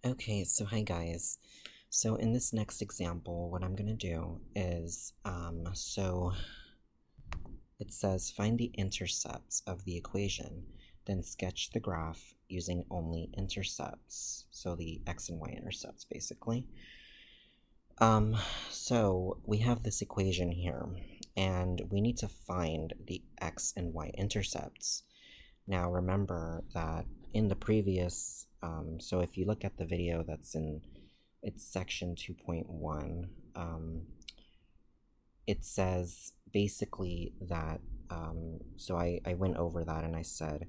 Okay, so hi guys. So in this next example, what I'm gonna do is, so it says find the intercepts of the equation, then sketch the graph using only intercepts, so the x and y intercepts basically. So we have this equation here, and we need to find the x and y intercepts. Now remember that in the previous, so if you look at the video that's in it's section 2.1, it says basically that, so I went over that and I said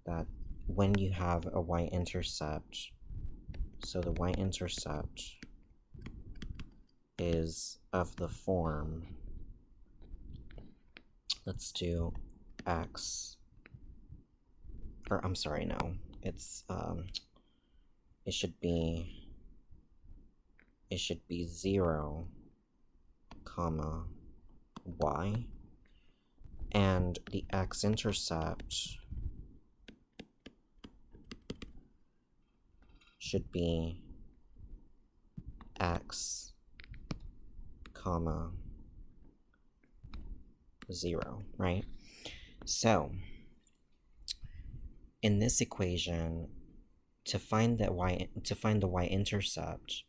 that when you have a y-intercept, so the y-intercept is of the form, let's do x, or I'm sorry, no, it's, it should be 0, comma, y, and the x-intercept should be x, comma, 0, right? So, in this equation, to find the y-intercept,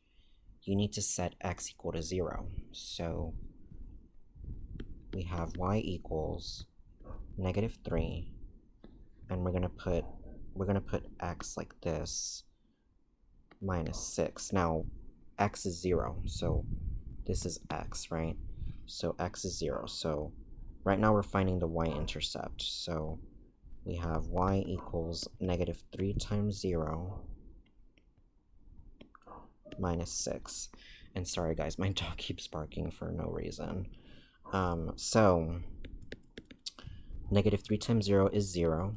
you need to set x equal to 0. So we have y equals -3, and we're gonna put x like this, -6. Now x is 0, so this is x, right? So x is 0. So right now we're finding the y-intercept. So we have y equals -3 times 0 minus 6. And sorry guys, my dog keeps barking for no reason. So -3 times 0 is 0,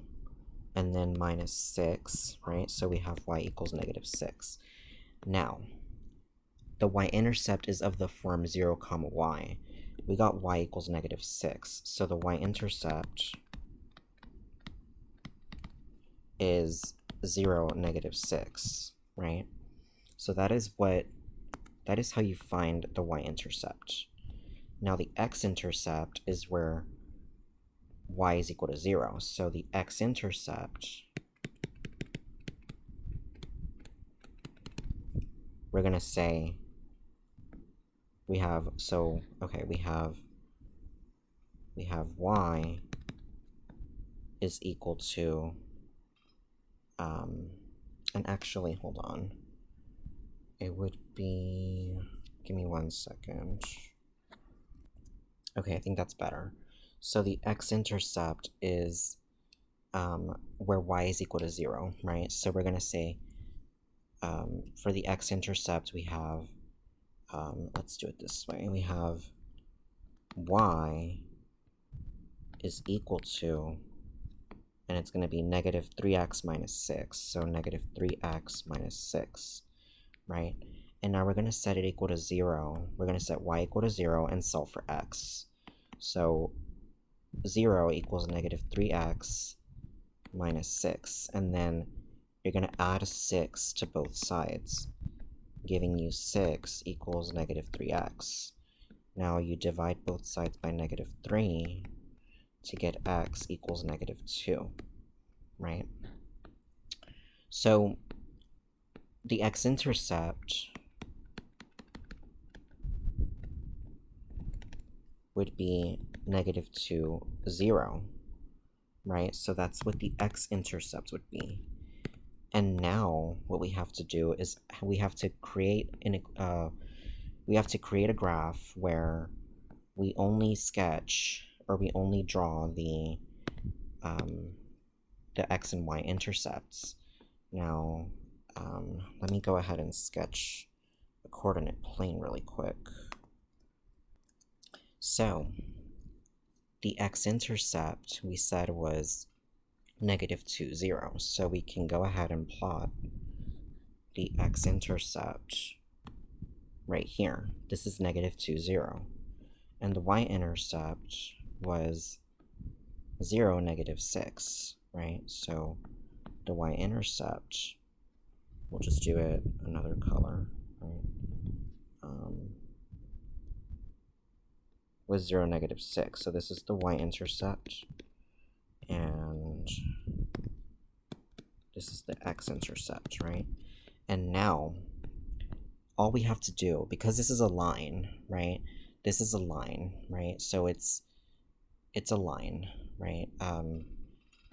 and then minus 6, right? So we have y equals -6. Now, the y-intercept is of the form 0, comma y. We got y equals -6, so the y-intercept is 0, -6, right? So that is how you find the y-intercept. Now the x-intercept is where y is equal to 0. So the x-intercept, we're going to say we have y is equal to, and actually, hold on. It would be, give me 1 second. Okay, I think that's better. So the x-intercept is where y is equal to 0, right? So we're going to say, for the x-intercept, we have, let's do it this way. We have y is equal to, and it's going to be -3x minus 6, so -3x minus 6, right? And now we're going to set it equal to 0. We're going to set y equal to 0 and solve for x. So 0 equals -3x minus 6, and then you're going to add a 6 to both sides, giving you 6 equals -3x. Now you divide both sides by -3 to get x equals -2, right? So the x-intercept would be -2, 0, right? So that's what the x-intercept would be. And now what we have to do is we have to create a graph where we only sketch, or we only draw the x and y intercepts. Now, let me go ahead and sketch a coordinate plane really quick. So, the x-intercept we said was -2, 0. So we can go ahead and plot the x-intercept right here. This is -2, 0. And the y-intercept was 0, -6, right? So the y-intercept we'll just do it another color, right? Was 0, -6. So this is the y-intercept, and this is the x-intercept, right? And now, all we have to do, because this is a line, right? This is a line, right? So it's a line, right?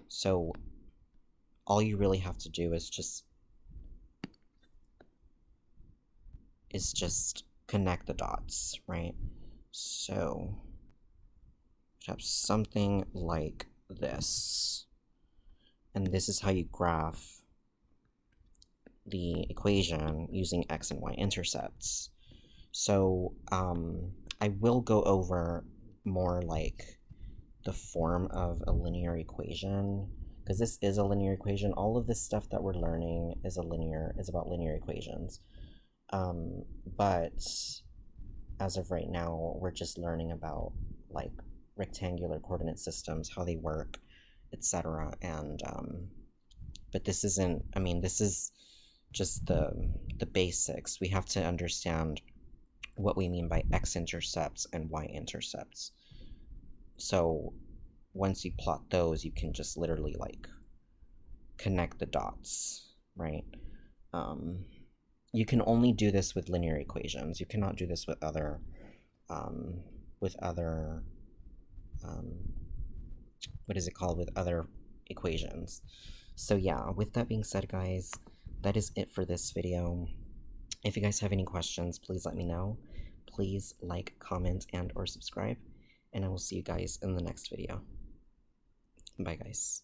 So all you really have to do is just connect the dots, right? So have something like this, and this is how you graph the equation using x and y intercepts. So I will go over more like the form of a linear equation, because this is a linear equation. All of this stuff that we're learning is about linear equations. But as of right now, we're just learning about like rectangular coordinate systems, how they work, etc. And but this isn't, I mean, this is just the basics. We have to understand what we mean by x-intercepts and y-intercepts. So once you plot those, you can just literally like connect the dots, right? You can only do this with linear equations. You cannot do this with other what is it called, with other equations. So yeah, with that being said, guys, that is it for this video. If you guys have any questions, please let me know. Please like, comment, and or subscribe, and I will see you guys in the next video. Bye, guys.